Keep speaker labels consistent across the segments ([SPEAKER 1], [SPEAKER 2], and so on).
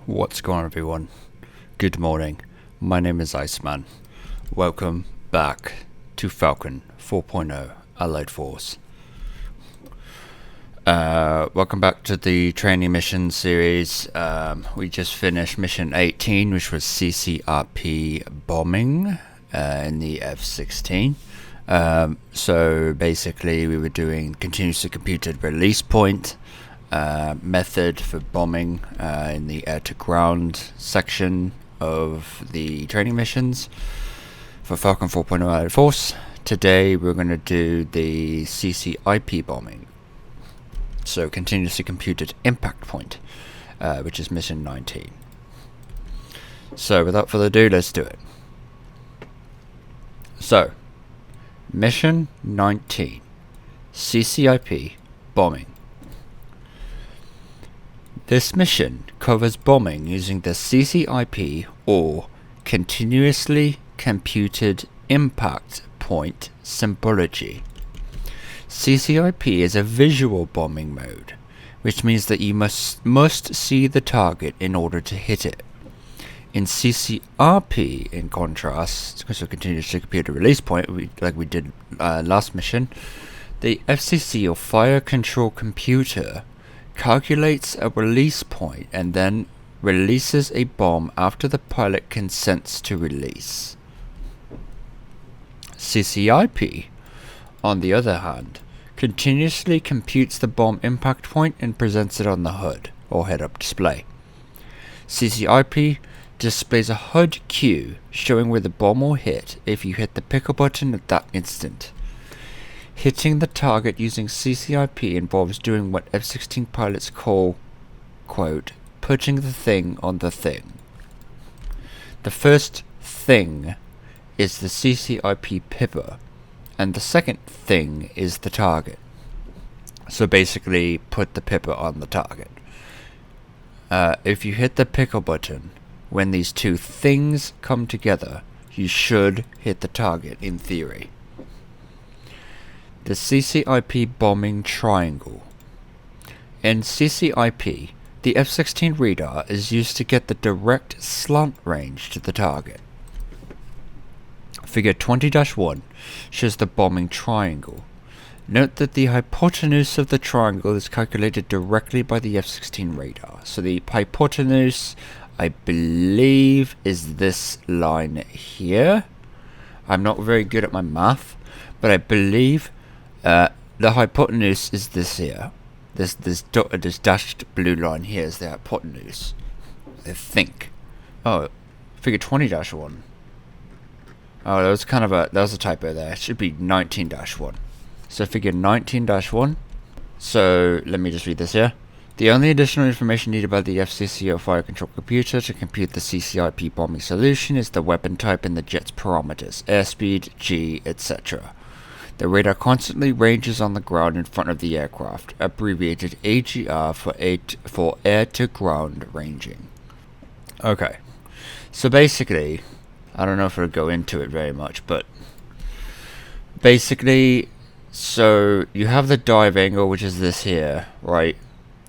[SPEAKER 1] What's going on, everyone? Good morning. My name is Iceman. Welcome back to Falcon 4.0 Allied Force. Welcome back to the training mission series. We just finished mission 18, which was CCIP bombing in the F-16. So basically we were doing continuously computed release point method for bombing in the air-to-ground section of the training missions for Falcon 4.0 Allied Force. Today we're going to do the CCIP bombing, so continuously computed impact point, which is mission 19. So without further ado, let's do it. So, mission 19, CCIP bombing. This mission covers bombing using the CCIP, or Continuously Computed Impact Point symbology. CCIP is a visual bombing mode, which means that you must see the target in order to hit it. In CCRP, in contrast, because of continuously computed release point, like we did last mission, the FCC, or Fire Control Computer, calculates a release point and then releases a bomb after the pilot consents to release. CCIP, on the other hand, continuously computes the bomb impact point and presents it on the HUD, or head-up display. CCIP displays a HUD cue showing where the bomb will hit if you hit the pickle button at that instant. Hitting the target using CCIP involves doing what F-16 pilots call, quote, putting the thing on the thing. The first thing is the CCIP pipper, and the second thing is the target. So basically, put the pipper on the target. If you hit the pickle button, when these two things come together, you should hit the target in theory. The CCIP bombing triangle. In CCIP, the F-16 radar is used to get the direct slant range to the target. Figure 20-1 shows the bombing triangle. Note that the hypotenuse of the triangle is calculated directly by the F-16 radar. So the hypotenuse, I believe, is this line here. I'm not very good at my math, but I believe the hypotenuse is this here. This dashed blue line here is the hypotenuse, I think. Oh, figure 20-1. Oh, that was a typo there. It should be 19-1. So figure 19-1. So let me just read this here. The only additional information needed by the FCC or Fire Control Computer to compute the CCIP bombing solution is the weapon type and the jet's parameters, airspeed, G, etc. The radar constantly ranges on the ground in front of the aircraft, abbreviated AGR for air-to-ground ranging. Okay, so basically, I don't know if I'll go into it very much, but basically, so you have the dive angle, which is this here, right?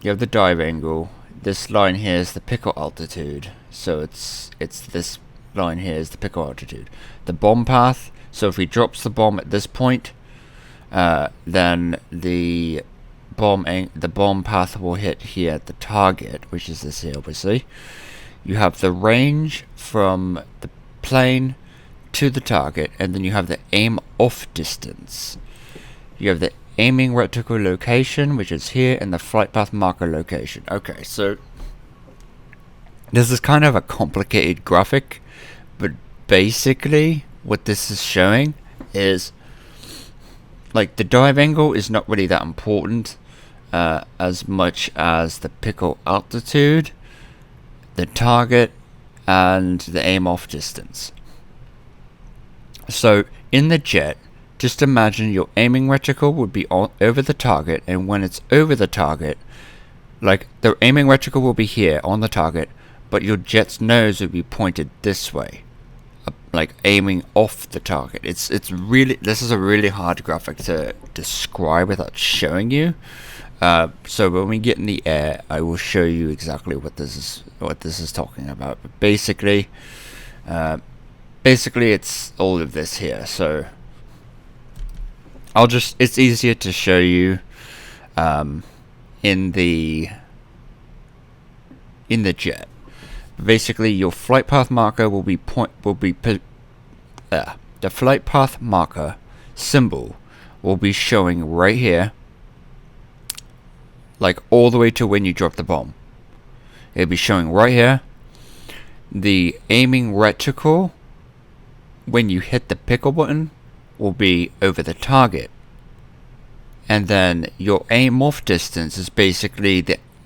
[SPEAKER 1] You have the dive angle. This line here is the pickle altitude, so it's this line here is the pickle altitude. The bomb path. So if he drops the bomb at this point, then the bomb path will hit here at the target, which is this here, obviously. You have the range from the plane to the target, and then you have the aim off distance. You have the aiming reticle location, which is here, and the flight path marker location. Okay, so this is kind of a complicated graphic, but basically what this is showing is, like, the dive angle is not really that important as much as the pickle altitude, the target, and the aim off distance. So in the jet, just imagine your aiming reticle would be over the target, and when it's over the target, like, the aiming reticle will be here on the target, but your jet's nose would be pointed this way, like aiming off the target. It's really, this is a really hard graphic to describe without showing you. So when we get in the air, I will show you exactly what this is talking about. But basically, it's all of this here. So it's easier to show you in the jet. Basically, your flight path marker will be the flight path marker symbol will be showing right here, like all the way to when you drop the bomb. It'll be showing right here. The aiming reticle when you hit the pickle button will be over the target, and then your aim off distance is basically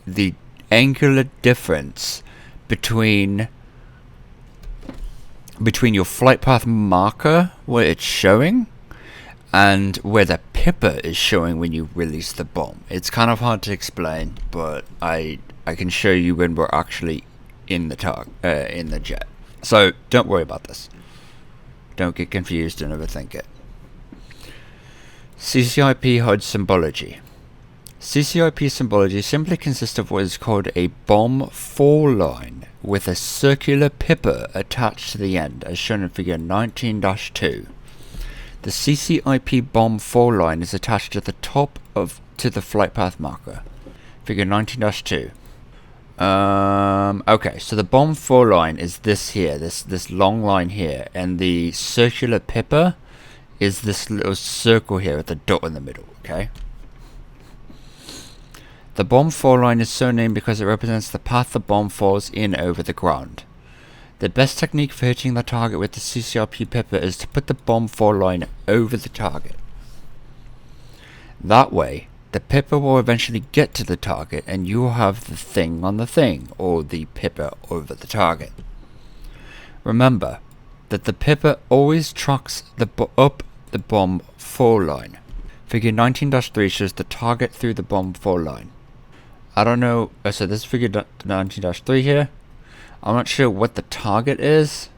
[SPEAKER 1] the angular difference between your flight path marker, where it's showing, and where the pipper is showing when you release the bomb. It's kind of hard to explain, but I can show you when we're actually in the jet. So don't worry about this. Don't get confused and overthink it. CCIP HUD symbology. CCIP symbology simply consists of what is called a bomb fall line with a circular pipper attached to the end, as shown in figure 19-2. The CCIP bomb fall line is attached to the top to the flight path marker. Figure 19-2. Okay, so the bomb fall line is this here, this long line here, and the circular pipper is this little circle here with the dot in the middle, okay? The bomb fall line is so named because it represents the path the bomb falls in over the ground. The best technique for hitting the target with the CCIP pipper is to put the bomb fall line over the target. That way, the pipper will eventually get to the target and you will have the thing on the thing, or the pipper over the target. Remember that the pipper always tracks up the bomb fall line. Figure 19-3 shows the target through the bomb fall line. I don't know, so this is figure 19-3 here. I'm not sure what the target is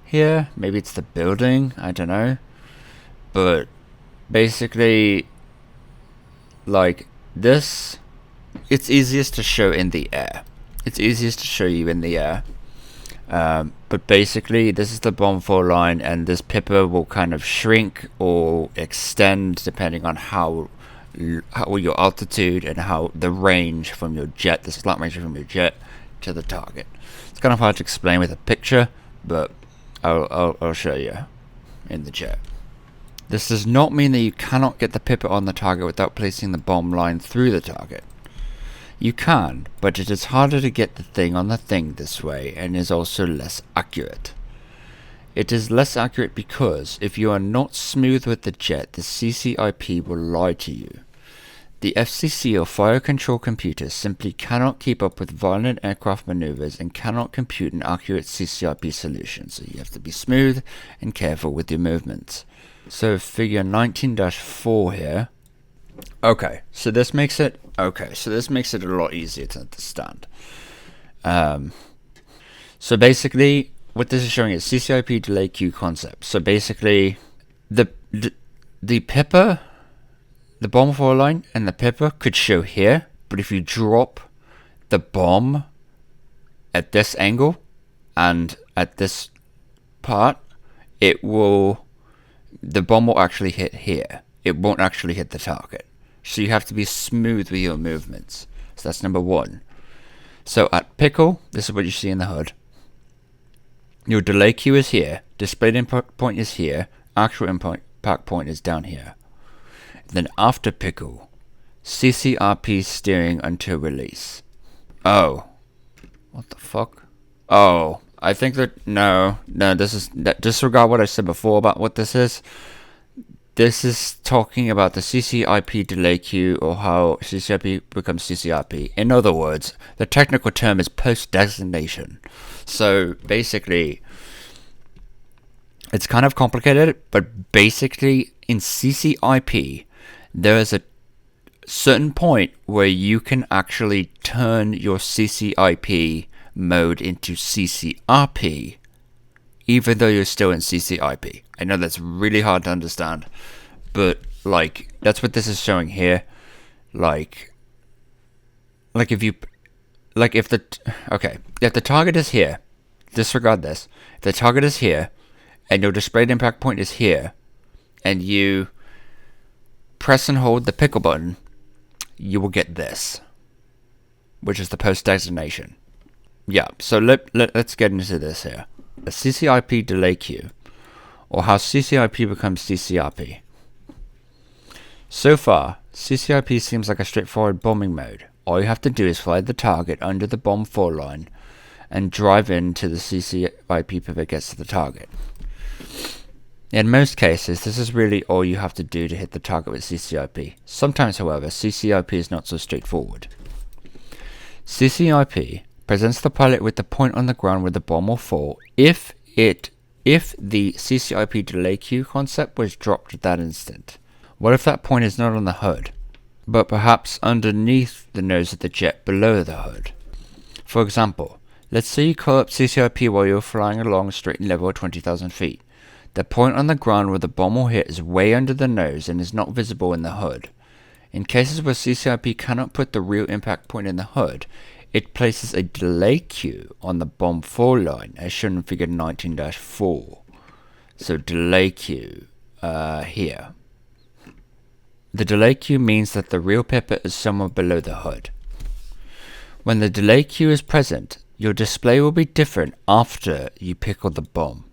[SPEAKER 1] here. Maybe it's the building, I don't know. But basically, like this, it's easiest to show in the air. It's easiest to show you in the air. But basically, this is the bomb fall line, and this pipper will kind of shrink or extend depending on how your altitude and how the range from your jet, the slant range from your jet to the target. It's kind of hard to explain with a picture, but I'll show you in the jet. This does not mean that you cannot get the pipper on the target without placing the bomb line through the target. You can, but it is harder to get the thing on the thing this way, and is also less accurate. It is less accurate because if you are not smooth with the jet, the CCIP will lie to you. The FCC or fire control computers simply cannot keep up with violent aircraft maneuvers and cannot compute an accurate CCIP solution, so you have to be smooth and careful with your movements. So figure 19-4 here. Okay, so this makes it a lot easier to understand. So basically, what this is showing is CCIP delay queue concept. So basically, the pipper, the bomb fall line, and the pipper could show here, but if you drop the bomb at this angle and at this part, the bomb will actually hit here. It won't actually hit the target. So you have to be smooth with your movements. So that's number one. So at pickle, this is what you see in the HUD. Your delay queue is here, displayed impact point is here, actual impact point is down here. Then after pickle, CCRP steering until release. Oh. What the fuck? Oh. I think that, no, disregard what I said before about what this is. This is talking about the CCIP delay queue, or how CCIP becomes CCRP. In other words, the technical term is post-designation. So basically, it's kind of complicated, but basically in CCIP, there is a certain point where you can actually turn your CCIP mode into CCRP, even though you're still in CCIP. I know that's really hard to understand, but like that's what this is showing here. Like Like if you, like if the, if the target is here, disregard this. If the target is here, and your displayed impact point is here, and you press and hold the pickle button, you will get this, which is the post designation. Yeah, so let's get into this here. A CCIP delay queue, or how CCIP becomes CCRP. So far, CCIP seems like a straightforward bombing mode. All you have to do is fly the target under the bomb fall line and drive into the CCIP pivot gets to the target. In most cases, this is really all you have to do to hit the target with CCIP. Sometimes, however, CCIP is not so straightforward. CCIP presents the pilot with the point on the ground where the bomb will fall if the CCIP delay queue concept was dropped at that instant. What if that point is not on the hood, but perhaps underneath the nose of the jet below the hood? For example, let's say you call up CCIP while you're flying along a straight and level at 20,000 feet. The point on the ground where the bomb will hit is way under the nose and is not visible in the hood. In cases where CCIP cannot put the real impact point in the hood, it places a delay queue on the bomb fall line, as shown in figure 19-4. So delay queue here. The delay queue means that the real pipette is somewhere below the hood. When the delay queue is present, your display will be different after you pickle the bomb.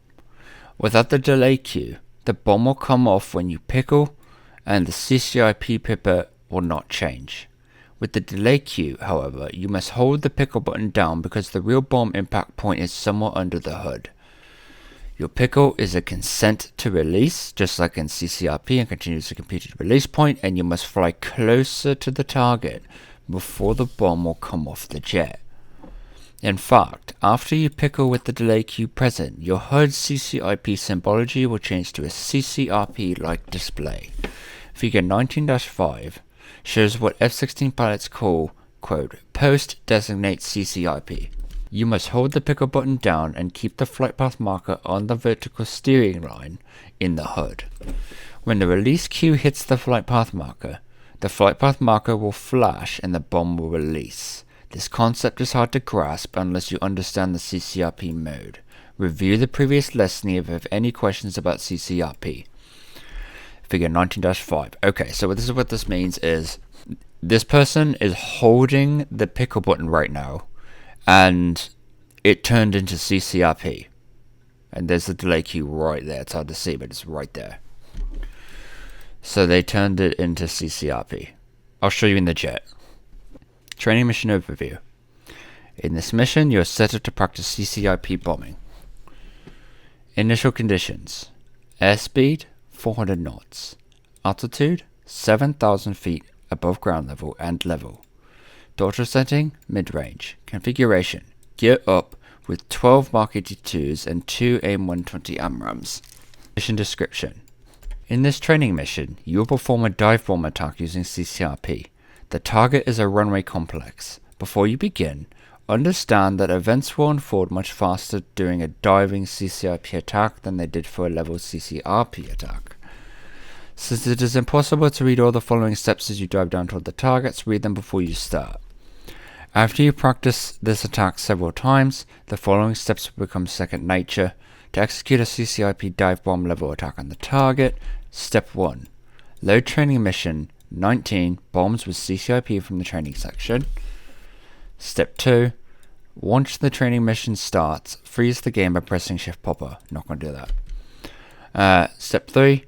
[SPEAKER 1] Without the delay queue, the bomb will come off when you pickle, and the CCIP pipette will not change. With the delay queue, however, you must hold the pickle button down because the real bomb impact point is somewhere under the hood. Your pickle is a consent to release, just like in CCRP and continues to computed release point, and you must fly closer to the target before the bomb will come off the jet. In fact, after you pickle with the delay queue present, your HUD CCIP symbology will change to a CCRP-like display. Figure 19-5 shows what F-16 pilots call, quote, post-designate CCIP. You must hold the pickle button down and keep the flight path marker on the vertical steering line in the HUD. When the release queue hits the flight path marker will flash and the bomb will release. This concept is hard to grasp unless you understand the CCRP mode. Review the previous lesson if you have any questions about CCRP. Figure 19-5. Okay, so this is what this means is this person is holding the pickle button right now, and it turned into CCRP. And there's the delay queue right there. It's hard to see, but it's right there. So they turned it into CCRP. I'll show you in the jet. Training mission overview. In this mission, you are set up to practice CCIP bombing. Initial conditions. Airspeed, 400 knots. Altitude, 7,000 feet above ground level and level. Throttle setting, mid-range. Configuration, gear up with 12 Mark 82s and 2 AIM-120 AMRAAMs. Mission description. In this training mission, you will perform a dive bomb attack using CCRP. The target is a runway complex. Before you begin, understand that events will unfold much faster during a diving CCIP attack than they did for a level CCRP attack. Since it is impossible to read all the following steps as you dive down toward the targets, read them before you start. After you practice this attack several times, the following steps will become second nature. To execute a CCIP dive bomb level attack on the target, Step 1. Load training mission 19 bombs with CCIP from the training section. Step 2. Once the training mission starts, freeze the game by pressing Shift Popper. Not going to do that. Step 3.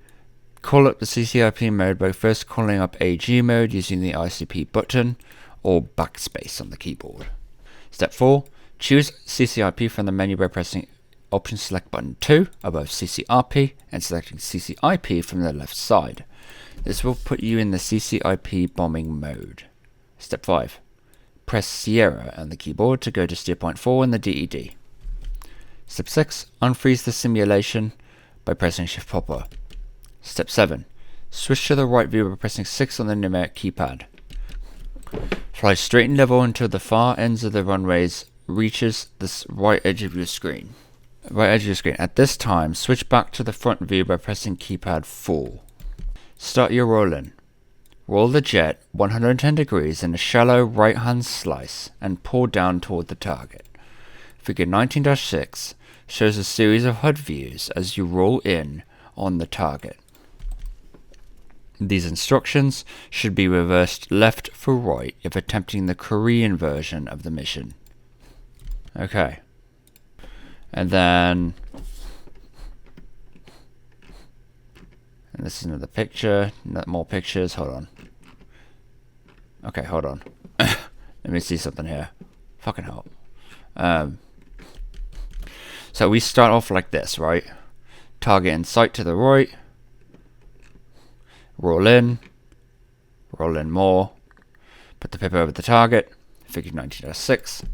[SPEAKER 1] Call up the CCIP mode by first calling up AG mode using the ICP button or backspace on the keyboard. Step 4. Choose CCIP from the menu by pressing Option Select button 2 above CCRP and selecting CCIP from the left side. This will put you in the CCIP bombing mode. Step 5. Press Sierra on the keyboard to go to steer point 4 in the DED. Step 6. Unfreeze the simulation by pressing Shift Popper. Step 7. Switch to the right view by pressing 6 on the numeric keypad. Fly straight and level until the far ends of the runways reaches the right edge of your screen. At this time, switch back to the front view by pressing keypad 4. Start your roll-in. Roll the jet 110 degrees in a shallow right-hand slice and pull down toward the target. Figure 19-6 shows a series of HUD views as you roll in on the target. These instructions should be reversed left for right if attempting the Korean version of the mission. Okay. And then... and this is another picture. More pictures. Hold on. Okay, hold on. Let me see something here. Fucking hell. So we start off like this, right? Target in sight to the right. Roll in more. Put the pipper over the target. Figure 19-6.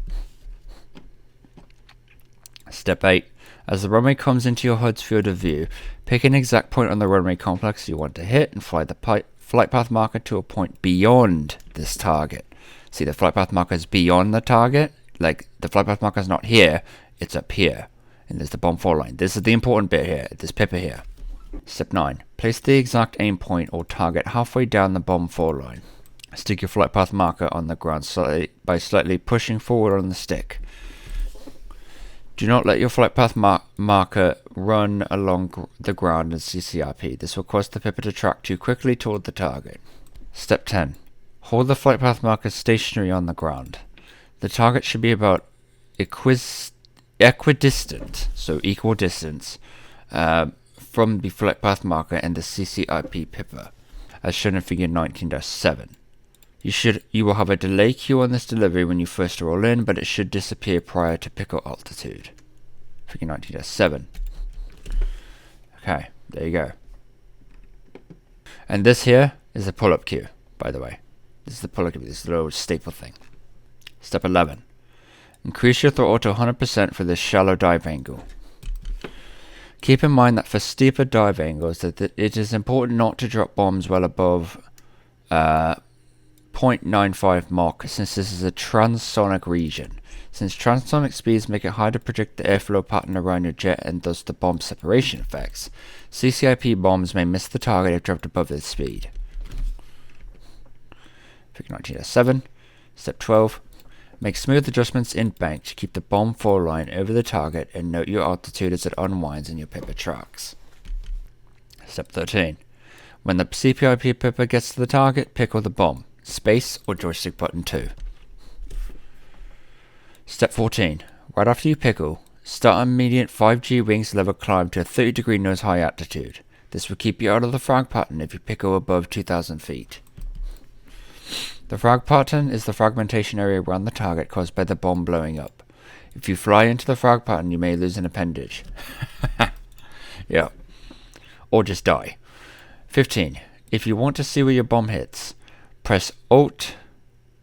[SPEAKER 1] Step 8. As the runway comes into your HUD's field of view, pick an exact point on the runway complex you want to hit and fly the flight path marker to a point beyond this target. See, the flight path marker is beyond the target. Like, the flight path marker is not here, it's up here. And there's the bomb fall line. This is the important bit here, this pipper here. Step 9. Place the exact aim point or target halfway down the bomb fall line. Stick your flight path marker on the ground by slightly pushing forward on the stick. Do not let your flight path marker run along the ground in CCIP. This will cause the pipper to track too quickly toward the target. Step 10. Hold the flight path marker stationary on the ground. The target should be about equidistant, so equal distance, from the flight path marker and the CCIP pipper, as shown in figure 19-7. You will have a delay queue on this delivery when you first roll in, but it should disappear prior to pickup altitude. Figure 19-7. Okay, there you go. And this here is a pull-up queue, by the way. This is the pull-up queue, this little staple thing. Step 11. Increase your throttle to 100% for this shallow dive angle. Keep in mind that for steeper dive angles, that it is important not to drop bombs well above 0.95 Mach, since this is a transonic region. Since transonic speeds make it hard to predict the airflow pattern around your jet and thus the bomb separation effects, CCIP bombs may miss the target if dropped above this speed. Figure 19-7. Step 12. Make smooth adjustments in bank to keep the bomb fall line over the target and note your altitude as it unwinds and your pipper tracks. Step 13. When the CCIP pipper gets to the target, pickle the bomb. Space or joystick button 2. Step 14. Right after you pickle, start an immediate 5G wings level climb to a 30-degree nose high altitude. This will keep you out of the frag pattern if you pickle above 2,000 feet. The frag pattern is the fragmentation area around the target caused by the bomb blowing up. If you fly into the frag pattern, you may lose an appendage. Yeah. Or just die. 15. If you want to see where your bomb hits, press Alt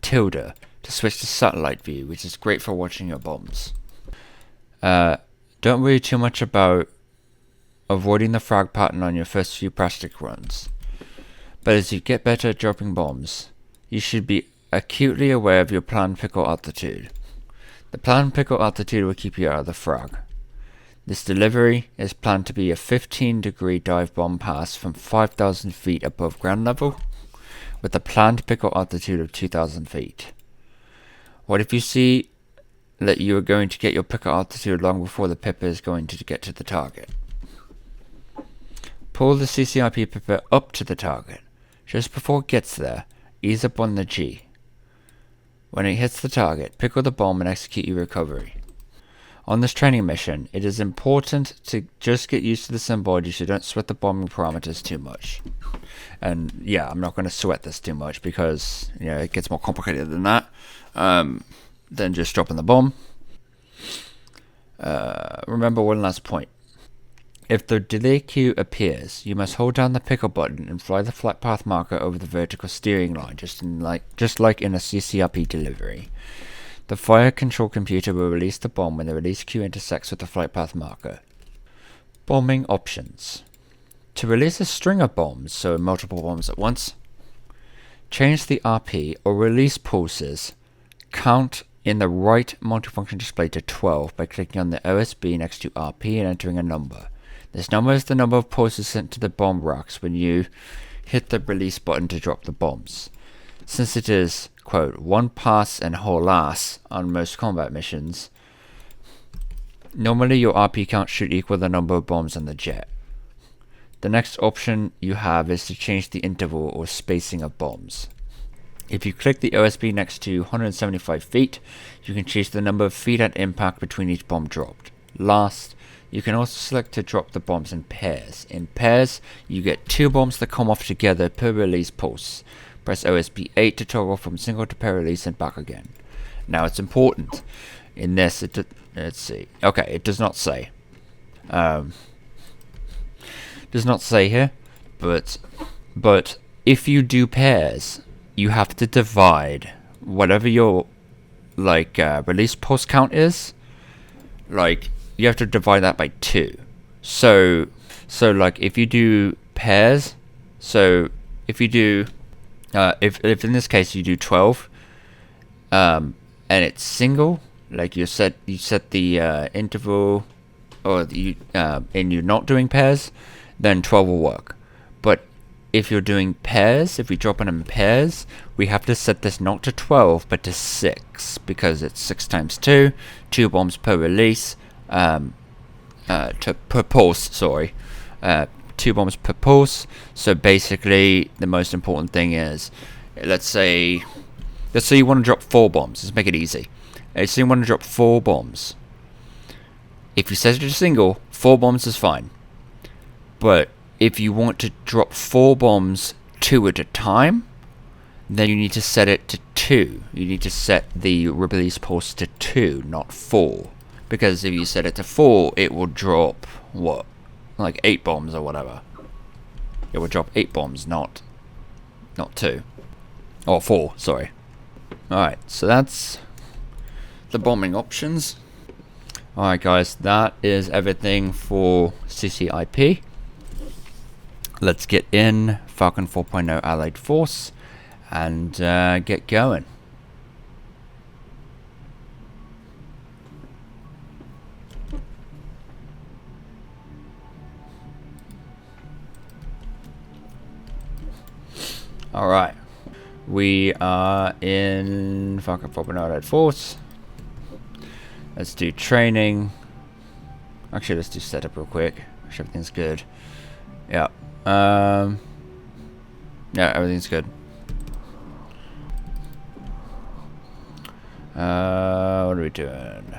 [SPEAKER 1] tilde to switch to satellite view, which is great for watching your bombs. Don't worry too much about avoiding the frag pattern on your first few practice runs. But as you get better at dropping bombs, you should be acutely aware of your planned pickle altitude. The planned pickle altitude will keep you out of the frag. This delivery is planned to be a 15-degree dive bomb pass from 5,000 feet above ground level, with a planned pickle altitude of 2,000 feet. What if you see that you are going to get your pickle altitude long before the pipper is going to get to the target? Pull the CCIP pipper up to the target. Just before it gets there, ease up on the G. When it hits the target, pickle the bomb and execute your recovery. On this training mission, it is important to just get used to the symbology so don't sweat the bombing parameters too much. And yeah, I'm not going to sweat this too much because it gets more complicated than that. Than just dropping the bomb. Remember one last point. If the delay queue appears, you must hold down the pickle button and fly the flight path marker over the vertical steering line, just like in a CCIP delivery. The fire control computer will release the bomb when the release queue intersects with the flight path marker. Bombing options. To release a string of bombs, so multiple bombs at once, change the RP or release pulses count in the right multifunction display to 12 by clicking on the OSB next to RP and entering a number. This number is the number of pulses sent to the bomb racks when you hit the release button to drop the bombs. Since it is, quote, one pass and whole ass on most combat missions, normally your RP count should equal the number of bombs on the jet. The next option you have is to change the interval or spacing of bombs. If you click the OSB next to 175 feet, you can change the number of feet at impact between each bomb dropped. Last, you can also select to drop the bombs in pairs. In pairs, you get 2 bombs that come off together per release pulse. Press OSB 8 to toggle from single to pair release and back again. Now it's important. In this, let's see. Okay, it does not say. Does not say here, but if you do pairs, you have to divide whatever your release pulse count is. Like, you have to divide that by 2. So like if you do pairs, so if you do if in this case you do 12 and it's single, like you set the interval, or and you're not doing pairs, then 12 will work. But if you're doing pairs, if we drop them in pairs, we have to set this not to 12 but to 6, because it's 6 times 2 bombs per release, per pulse, sorry, 2 bombs per pulse. So basically the most important thing is, let's say you want to drop 4 bombs. Let's make it easy. Let's say you want to drop 4 bombs. If you set it to single, 4 bombs is fine. But if you want to drop 4 bombs 2 at a time, then you need to set it to 2. You need to set the release pulse to 2, not 4. Because if you set it to 4, it will drop, what? Like 8 bombs or whatever. It will drop 8 bombs, not 2. Or 4, sorry. Alright, so that's the bombing options. Alright guys, that is everything for CCIP. Let's get in Falcon 4.0 Allied Force and get going. Alright, we are in Falcon 4.0 Allied Force. Let's do training. Actually, let's do setup real quick. Make sure everything's good. Yeah. Yeah, everything's good. What are we doing?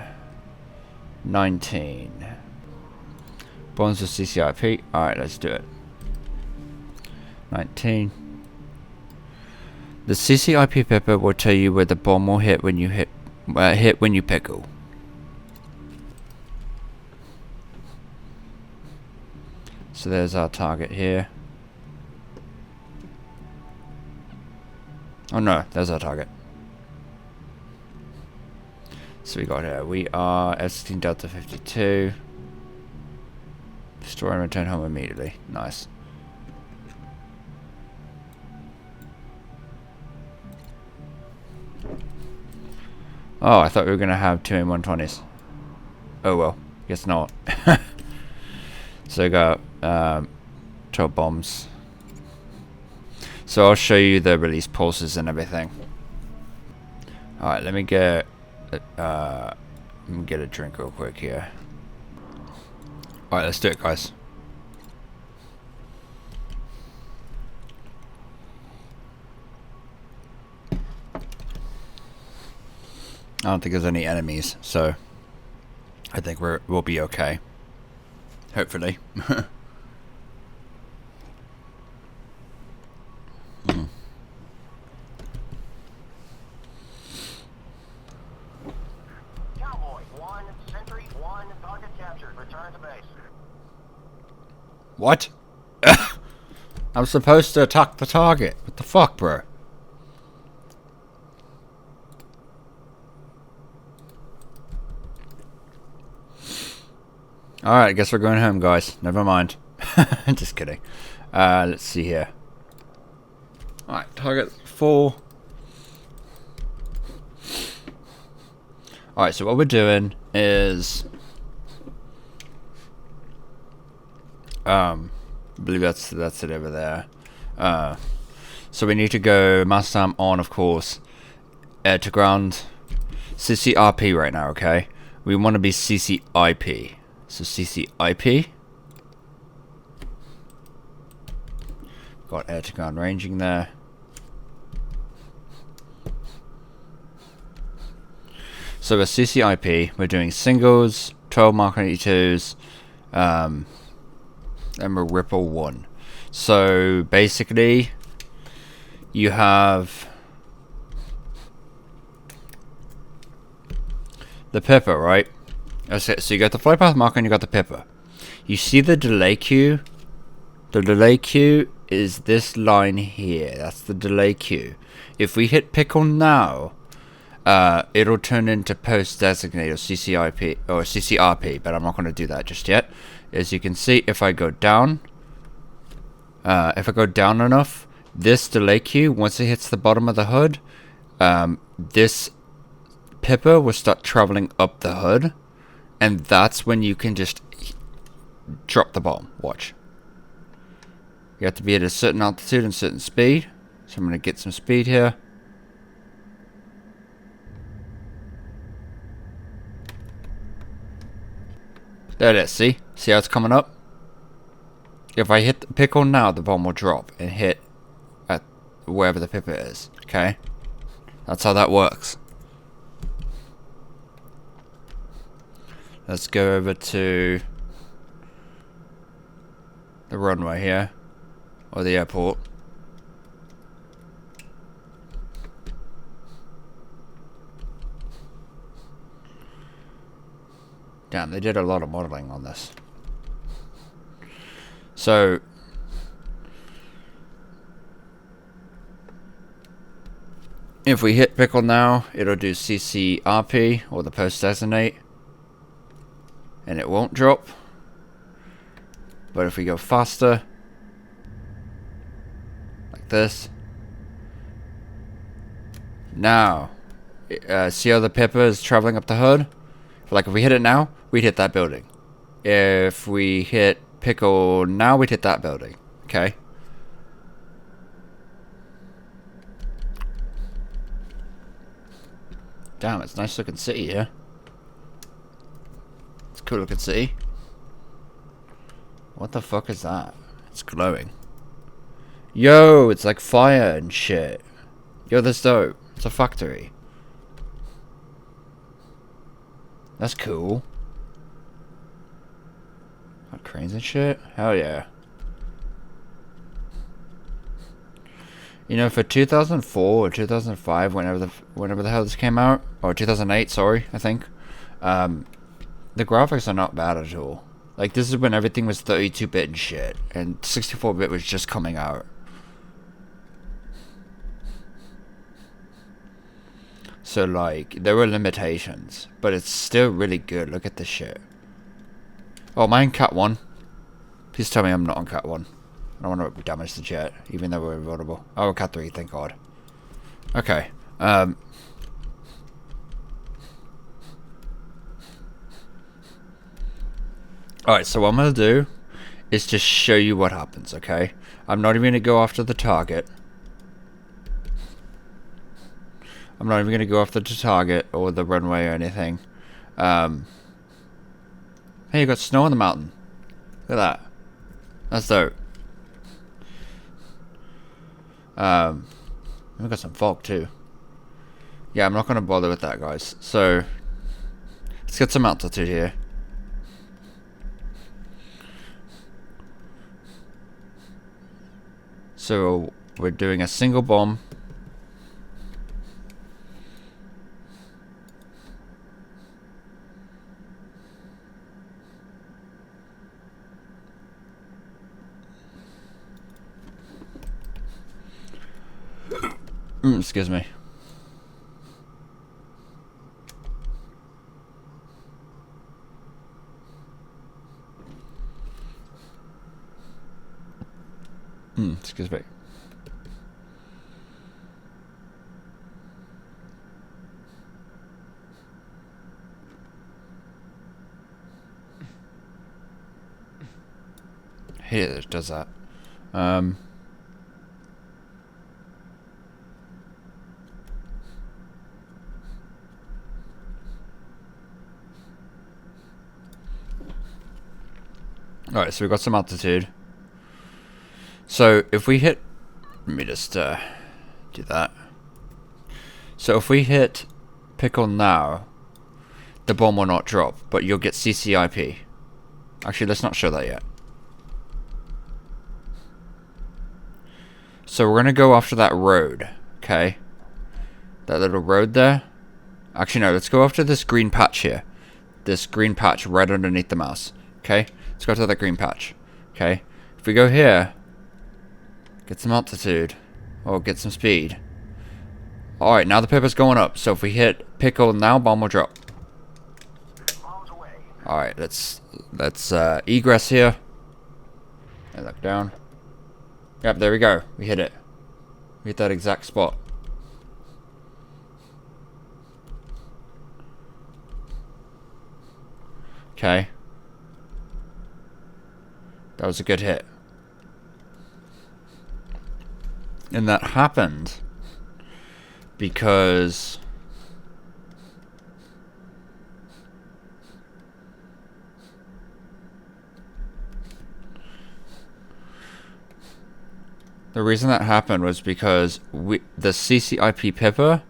[SPEAKER 1] 19. Bonds with CCIP. Alright, let's do it. 19. The CCIP pepper will tell you where the bomb will hit when you hit when you pickle. So there's our target here. Oh no, there's our target. So we got here. We are F-16 Delta 52. Destroy and return home immediately. Nice. Oh, I thought we were gonna have 2 M120s. Oh well, guess not. So we got 12 bombs. So I'll show you the release pulses and everything. Alright, let me get a drink real quick here. Alright, let's do it, guys. I don't think there's any enemies, so I think we'll be okay. Hopefully.
[SPEAKER 2] Cowboy 1, Sentry 1, target captured. Return to base.
[SPEAKER 1] What? I'm supposed to attack the target. What the fuck, bro? Alright, I guess we're going home, guys. Never mind. Just kidding. Let's see here. Alright, target 4. Alright, so what we're doing is... I believe that's it over there. So we need to go master arm on, of course, air to ground, CCRP right now, okay? We want to be CCIP. So CCIP. Got air to ground ranging there. So with CCIP, we're doing singles, 12 Mark 82s, and we're Ripple 1. So basically, you have the Pipper, right? Okay, so you got the flight path marker and you got the Pipper. You see the delay queue? The delay queue is this line here. That's the delay queue. If we hit pickle now, it'll turn into post designate or CCIP or CCRP, but I'm not going to do that just yet. As you can see, if I go down enough, this delay queue, once it hits the bottom of the hood, this Pipper will start traveling up the hood, and that's when you can just drop the bomb. Watch. You have to be at a certain altitude and certain speed. So I'm going to get some speed here. There it is, see? See how it's coming up? If I hit the pickle now, the bomb will drop and hit at wherever the Pipper is, okay? That's how that works. Let's go over to the runway here, or the airport. Damn, they did a lot of modeling on this. So, if we hit pickle now, it'll do CCRP, or the post designate, and it won't drop. But if we go faster, like this, now, see how the Pipper is traveling up the hood? Like if we hit it now, we'd hit that building. If we hit pickle now, we'd hit that building. Okay. Damn, it's a nice looking city here. It's a cool looking city. What the fuck is that? It's glowing. Yo, it's like fire and shit. Yo, that's dope. It's a factory. That's cool. Got cranes and shit? Hell yeah. You know, for 2004 or 2005, whenever the hell this came out, or 2008, sorry, I think, the graphics are not bad at all. Like, this is when everything was 32-bit and shit, and 64-bit was just coming out. So, like, there were limitations, but it's still really good. Look at this shit. Oh, am I in Cat 1? Please tell me I'm not on Cat 1. I don't want to damage the jet, even though we're invulnerable. Oh, Cat 3, thank God. Okay. Alright, so what I'm going to do is just show you what happens, okay? I'm not even going to go after the target. I'm not even going to go after the target or the runway or anything. Hey, you got snow on the mountain. Look at that. That's dope. We've got some fog too. Yeah, I'm not going to bother with that, guys. So, let's get some altitude here. So, we're doing a single bomb. Excuse me. Excuse me. Here it does that. Alright, so we got some altitude. So if we hit... Let me just do that. So if we hit pickle now, the bomb will not drop, but you'll get CCIP. Actually, let's not show that yet. So we're going to go after that road, okay? That little road there. Actually, no, let's go after this green patch here. This green patch right underneath the mouse, okay? Let's go to that green patch, okay? If we go here, get some altitude, or get some speed. Alright, now the pippa's going up, so if we hit pickle now, bomb will drop. Alright, let's egress here. And look down. Yep, there we go. We hit it. We hit that exact spot. Okay. That was a good hit. And that happened because the reason that happened was because the CCIP Pippa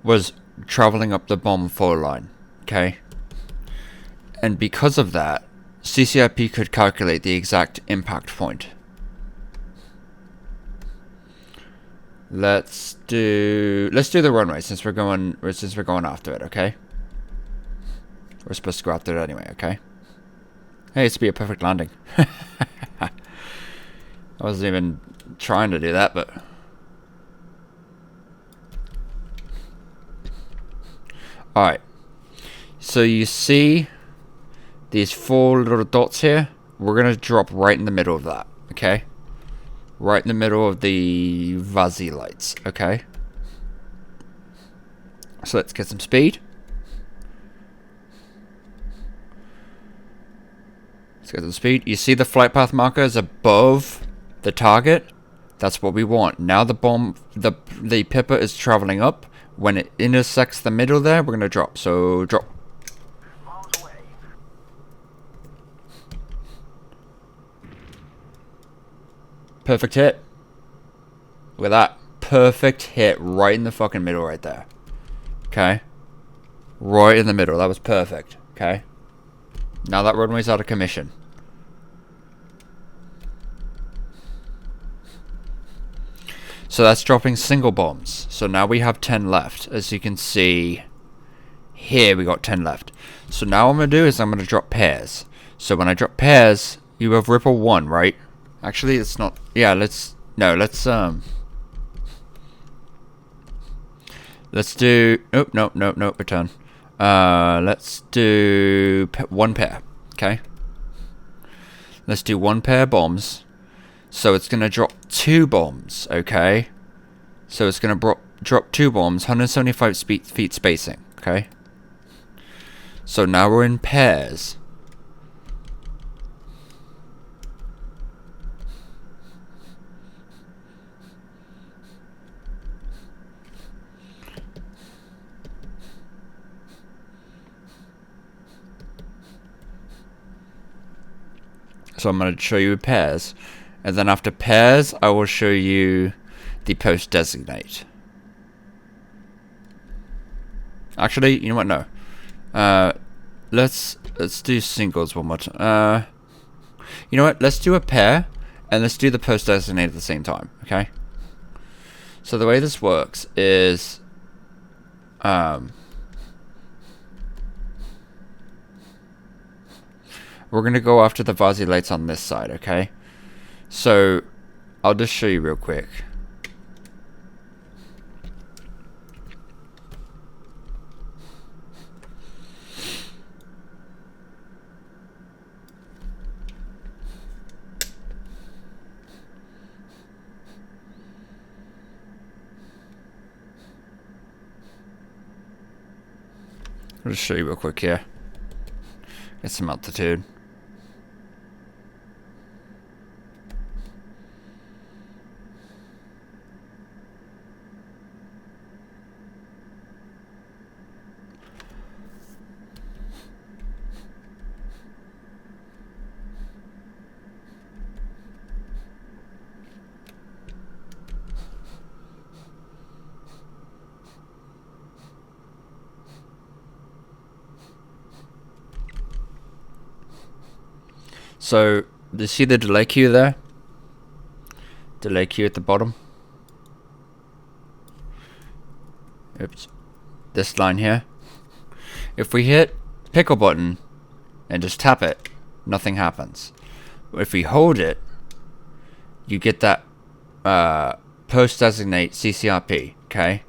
[SPEAKER 1] was traveling up the bomb four line, okay? And because of that, CCIP could calculate the exact impact point. Let's do the runway since we're going after it, okay? We're supposed to go after it anyway, okay? Hey, it's be a perfect landing. I wasn't even trying to do that, but alright. So you see these four little dots here? We're gonna drop right in the middle of that, okay? Right in the middle of the fuzzy lights, okay? So let's get some speed. Let's get some speed. You see the flight path marker is above the target? That's what we want. Now the bomb, the Pippa is traveling up. When it intersects the middle there, we're gonna drop. So drop. Perfect hit. Look at that. Perfect hit right in the fucking middle right there. Okay. Right in the middle. That was perfect. Okay. Now that runway's out of commission. So that's dropping single bombs. So now we have 10 left. As you can see here, we got 10 left. So now what I'm going to do is I'm going to drop pairs. So when I drop pairs, you have ripple 1, right? Actually, it's not... Yeah, let's do... Oh, no, return. Let's do one pair, okay? Let's do one pair of bombs. So it's going to drop 2 bombs, okay? So it's going to drop 2 bombs, 175 feet spacing, okay? So now we're in pairs. So I'm going to show you pairs. And then after pairs, I will show you the post designate. Actually, you know what? No. Let's do singles one more time. You know what? Let's do a pair, and let's do the post designate at the same time. Okay. So the way this works is, we're gonna go after the fuzzy lights on this side. Okay. So I'll just show you real quick. I'll just show you real quick here. Get some altitude. So, do you see the delay queue there? Delay queue at the bottom. Oops. This line here. If we hit pickle button and just tap it, nothing happens. If we hold it, you get that post designate CCIP, okay?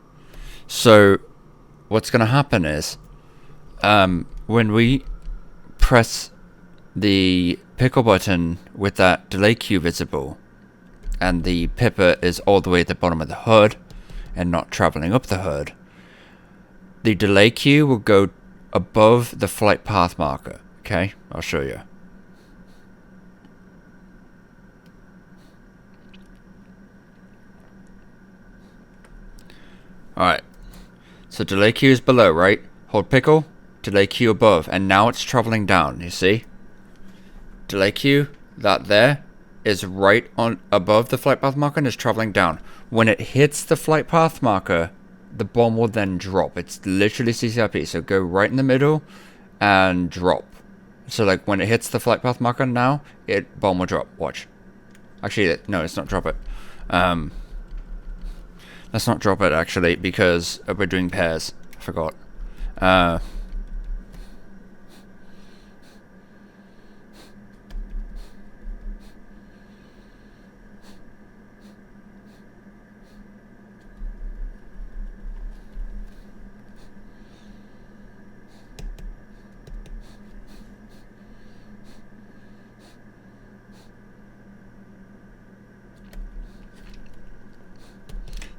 [SPEAKER 1] So what's going to happen is when we press the pickle button with that delay queue visible and the pipper is all the way at the bottom of the hood and not traveling up the hood, the delay queue will go above the flight path marker. Okay, I'll show you. Alright, so delay queue is below, right? Hold pickle, delay queue above, and now it's traveling down, you see? Delay queue, that there, is right on above the flight path marker and is traveling down. When it hits the flight path marker, the bomb will then drop. It's literally CCIP, so go right in the middle and drop. So like when it hits the flight path marker now, bomb will drop. Watch. Actually, no, let's not drop it. Let's not drop it actually because we're doing pairs. I forgot.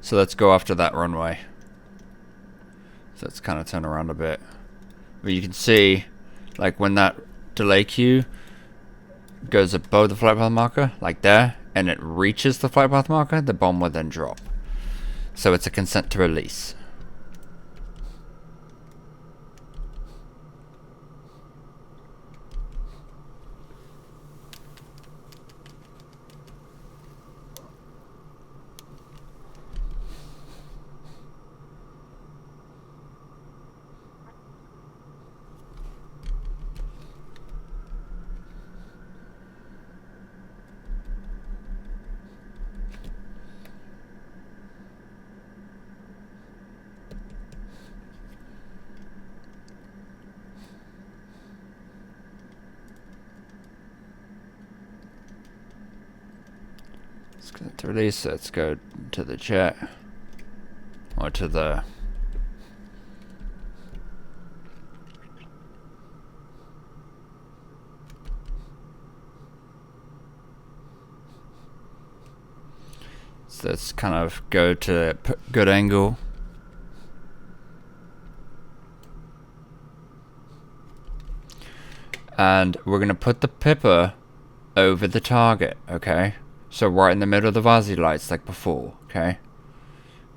[SPEAKER 1] So let's go after that runway. So let's kind of turn around a bit. But you can see, like when that delay queue goes above the flight path marker, like there, and it reaches the flight path marker, the bomb will then drop. So it's a consent to release. To release, let's go to the jet or to the so let's kind of go to good angle. And we're gonna put the pipper over the target, okay? So right in the middle of the Vazi lights like before, okay?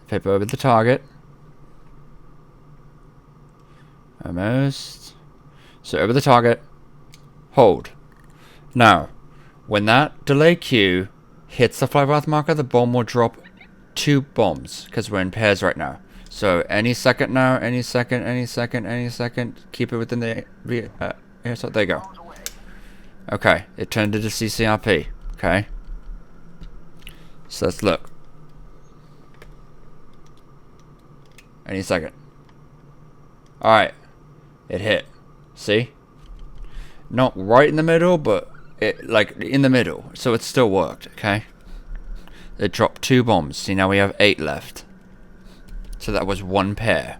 [SPEAKER 1] Pipper over the target. Almost. So over the target. Hold. Now, when that delay queue hits the flight path marker, the bomb will drop 2 bombs because we're in pairs right now. So any second now, any second, any second, any second. Keep it within the so there you go. Okay, it turned into CCRP. Okay. So let's look. Any second. Alright. It hit. See? Not right in the middle, but it like in the middle. So it still worked, okay? It dropped 2 bombs. See, now we have 8 left. So that was 1 pair.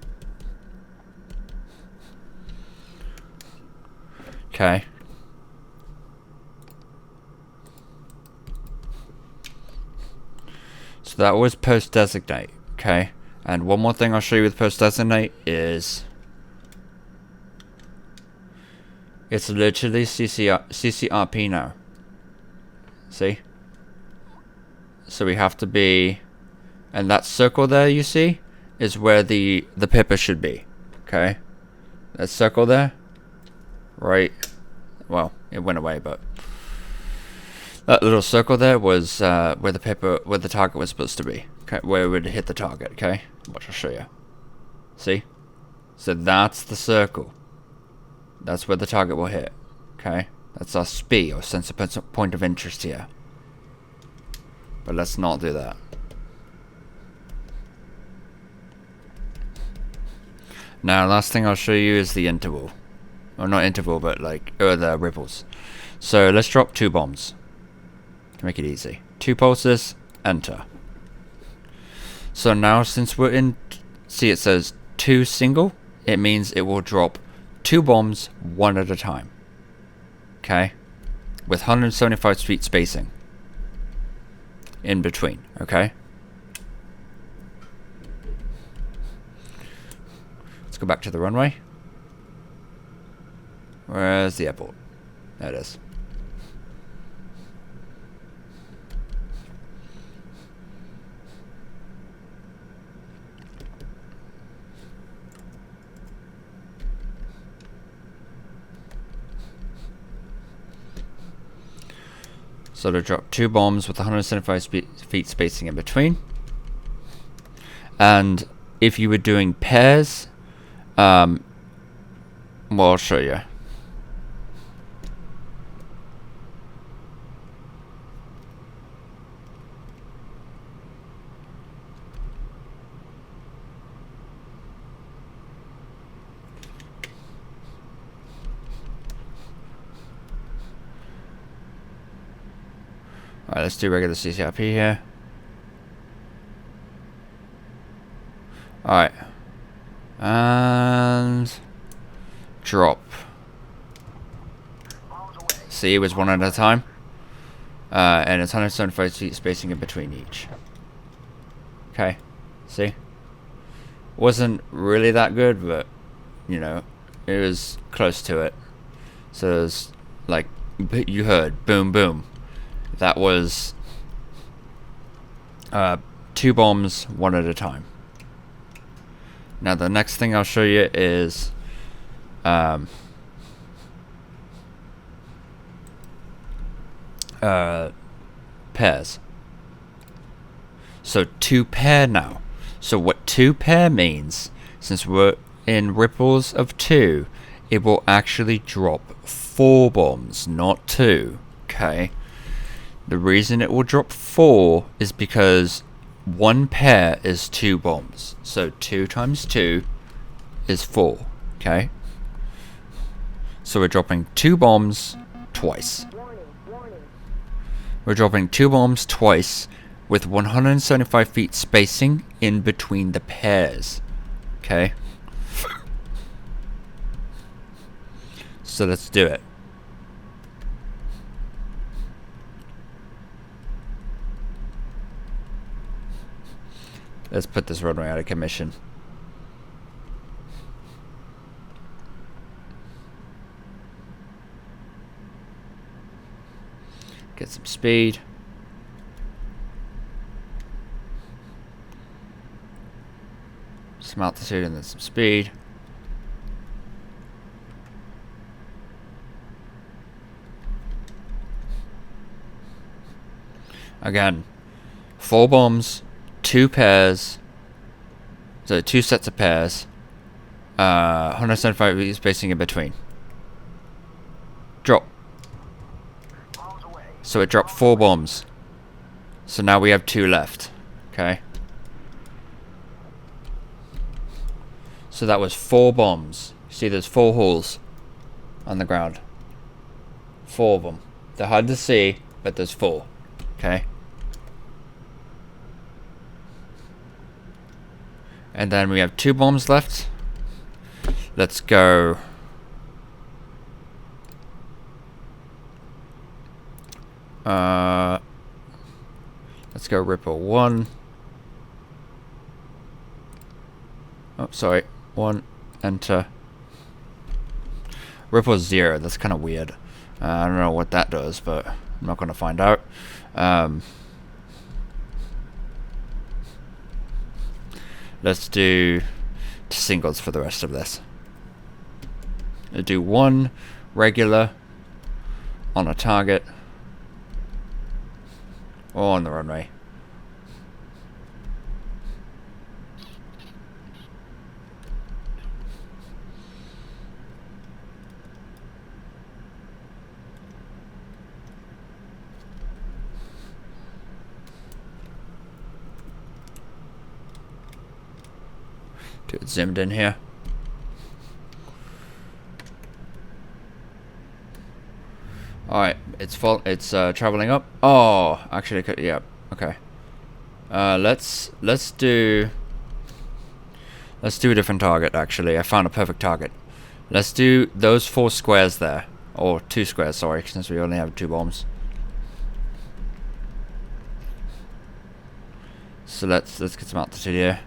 [SPEAKER 1] Okay. So that was post designate, okay? And one more thing I'll show you with post designate is it's literally CCRP now. See? So we have to be, and that circle there you see is where the pipper should be, okay? That circle there, right? Well, it went away, but that little circle there was where the target was supposed to be. Okay, where it would hit the target. Okay, watch, I'll show you. See? So that's the circle. That's where the target will hit. Okay, That's our SPI, or sensor point of interest here. But let's not do that. Now, last thing I'll show you is the interval. Or not interval, but like, the ripples. So let's drop 2 bombs. To make it easy. 2 pulses, enter. So now, since we're in, see it says 2 single, it means it will drop 2 bombs, 1 at a time. Okay? With 175 feet spacing. In between, okay? Let's go back to the runway. Where's the airport? There it is. So to drop 2 bombs with 175 feet spacing in between. And if you were doing pairs, well, I'll show you. Alright, let's do regular CCIP here. Alright. And drop. See, it was 1 at a time. And it's 175 feet spacing in between each. Okay. See? Wasn't really that good, but, you know, it was close to it. So there's, like, you heard, boom, boom. That was 2 bombs, 1 at a time. Now the next thing I'll show you is pairs. So 2 pair now. So what 2 pair means, since we're in ripples of 2, it will actually drop 4 bombs, not 2. Okay? The reason it will drop 4 is because 1 pair is 2 bombs. So 2 times 2 is 4. Okay? So we're dropping 2 bombs twice. We're dropping 2 bombs twice with 175 feet spacing in between the pairs. Okay? So let's do it. Let's put this runway out of commission. Get some speed. Some altitude and then some speed. Again, 4 bombs. 2 pairs, so 2 sets of pairs, 175 feet spacing in between. Drop. So it dropped 4 bombs. So now we have 2 left. Okay. So that was 4 bombs. See, there's 4 holes on the ground. 4 of them. They're hard to see, but there's 4. Okay. And then we have 2 bombs left. Let's go. Let's go ripple 1. Oh, sorry. 1. Enter. Ripple 0. That's kind of weird. I don't know what that does, but I'm not going to find out. Let's do singles for the rest of this. I'll do 1 regular on a target or on the runway. Do it zoomed in here. Alright, it's full. It's traveling up. Oh, actually, yeah. Okay. Let's do a different target. Actually, I found a perfect target. Let's do those 4 squares there, or 2 squares. Sorry, since we only have 2 bombs. So let's get some altitude here.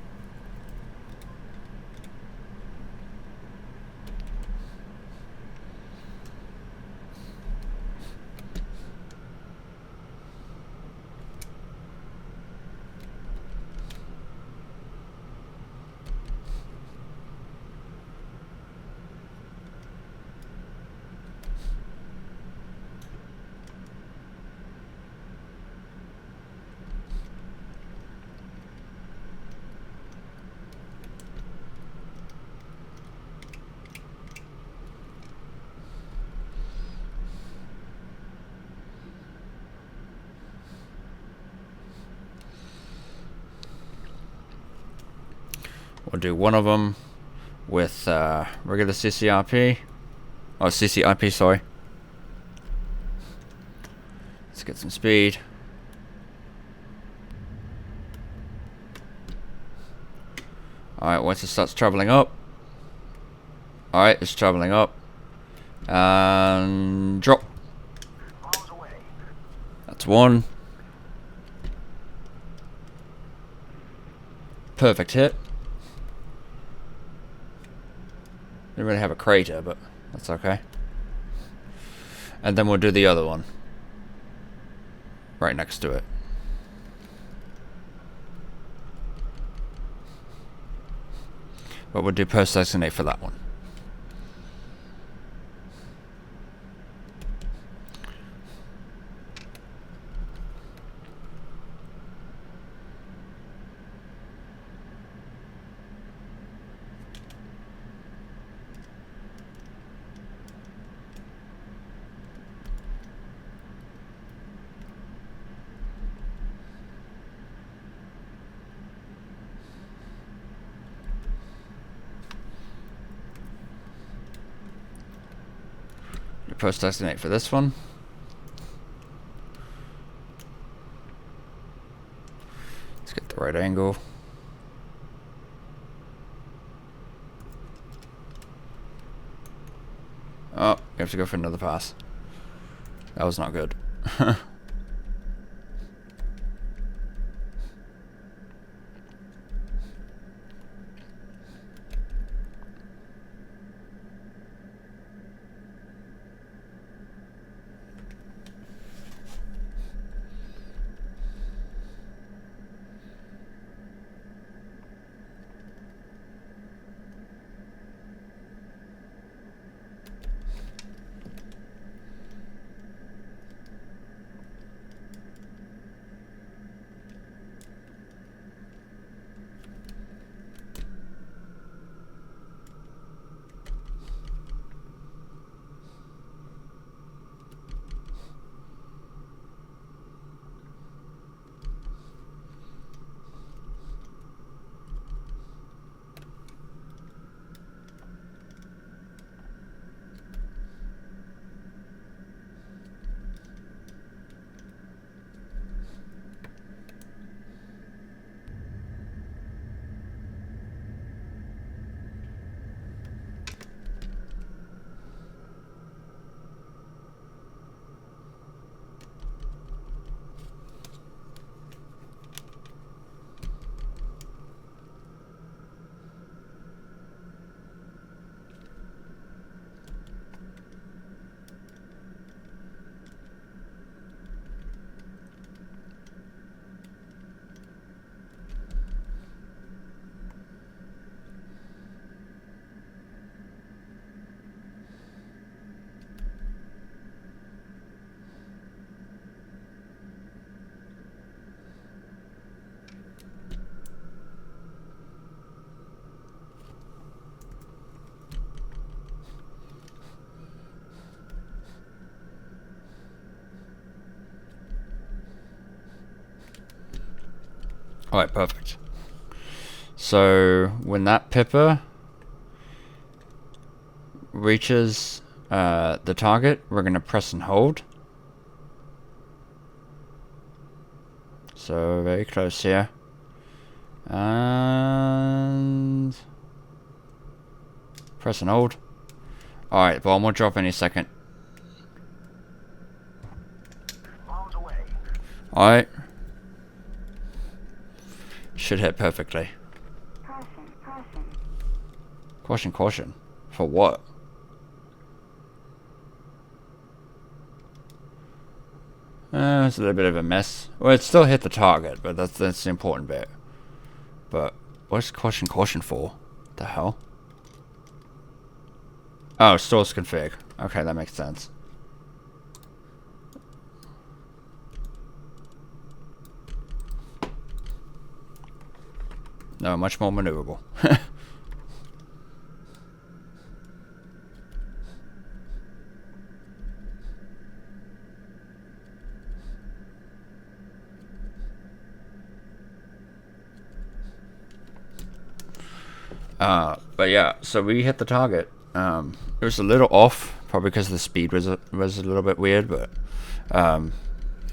[SPEAKER 1] We'll do one of them with regular CCIP. Oh, CCIP, sorry. Let's get some speed. Alright, once it starts traveling up. Alright, it's traveling up. And drop. That's one. Perfect hit. Didn't really have a crater, but that's okay. And then we'll do the other one right next to it. But we'll do post-assassinate for that one. Post-assassinate for this one. Let's get the right angle. Oh, we have to go for another pass. That was not good. Alright, perfect. So when that pipper reaches the target, we're going to press and hold. So very close here. And press and hold. Alright, bomb will drop any second.
[SPEAKER 2] Bombs away.
[SPEAKER 1] Alright. Should hit perfectly.
[SPEAKER 3] Caution, caution.
[SPEAKER 1] Caution, caution. For what? It's a little bit of a mess. Well, it still hit the target, but that's the important bit. But what's caution, caution for? The hell? Oh, stores config. Okay, that makes sense. No, much more maneuverable. But yeah, so we hit the target. It was a little off, probably because the speed was a little bit weird, but it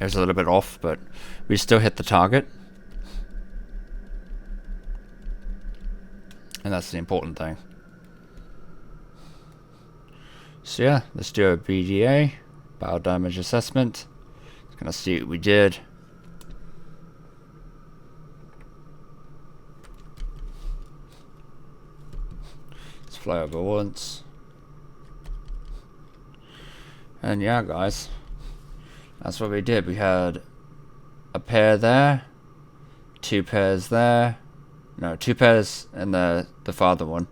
[SPEAKER 1] was a little bit off, but we still hit the target. And that's the important thing. So yeah, let's do a BDA, battle damage assessment. Just gonna see what we did. Let's fly over once. And yeah, guys, that's what we did. We had a pair there, 2 pairs there. No, 2 pairs and the farther one.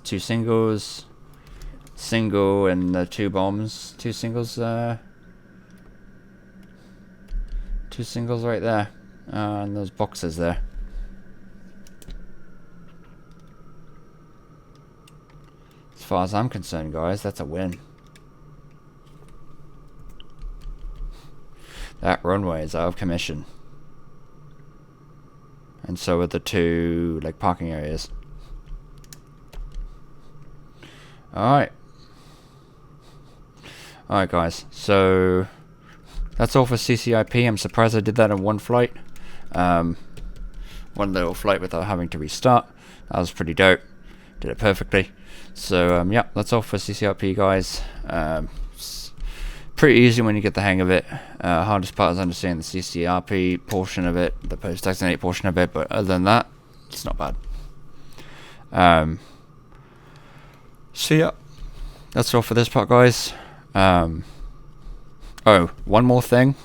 [SPEAKER 1] 2 singles, single and the 2 bombs. 2 singles, 2 singles right there. And those boxes there. As far as I'm concerned, guys, that's a win. That runway is out of commission. And so are the 2 like parking areas. Alright. Alright guys, so that's all for CCIP. I'm surprised I did that in one flight. One little flight without having to restart. That was pretty dope. Did it perfectly. So yeah, that's all for CCIP, guys. It's pretty easy when you get the hang of it. Hardest part is understanding the CCIP portion of it, the post-designate portion of it, but other than that, it's not bad. So yeah, that's all for this part, guys. Oh, one more thing.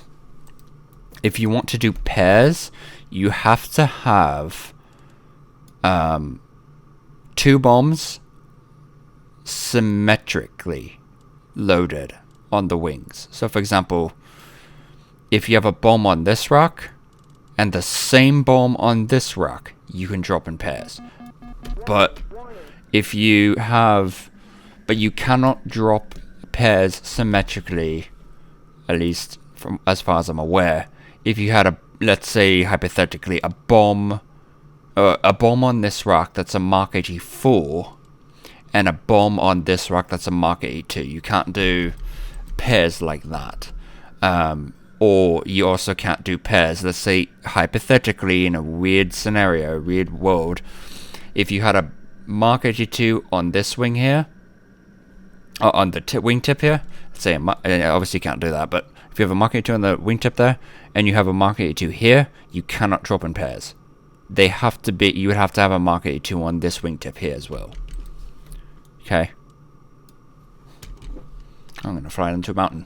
[SPEAKER 1] If you want to do pairs, you have to have 2 bombs symmetrically loaded on the wings. So for example, if you have a bomb on this rack and the same bomb on this rack, you can drop in pairs. But if you have, but you cannot drop pairs symmetrically, at least from as far as I'm aware. If you had a, let's say hypothetically, a bomb on this rack that's a Mark 84 and a bomb on this rack that's a Mark 82, you can't do pairs like that. Or you also can't do pairs. Let's say hypothetically, in a weird scenario, a weird world, if you had a Mark 82 on this wing here, on the wingtip here, let's say obviously you can't do that, but if you have a Mark 82 on the wingtip there and you have a Mark 82 here, you cannot drop in pairs. They have to be, you would have to have a Mark 82 on this wingtip here as well. Okay. I'm gonna fly into a mountain.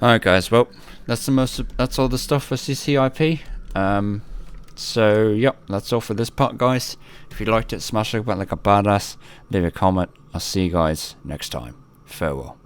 [SPEAKER 1] Alright guys, well, that's all the stuff for CCIP. So yep, that's all for this part, guys. If you liked it, smash like a button like a badass, leave a comment. I'll see you guys next time. Farewell.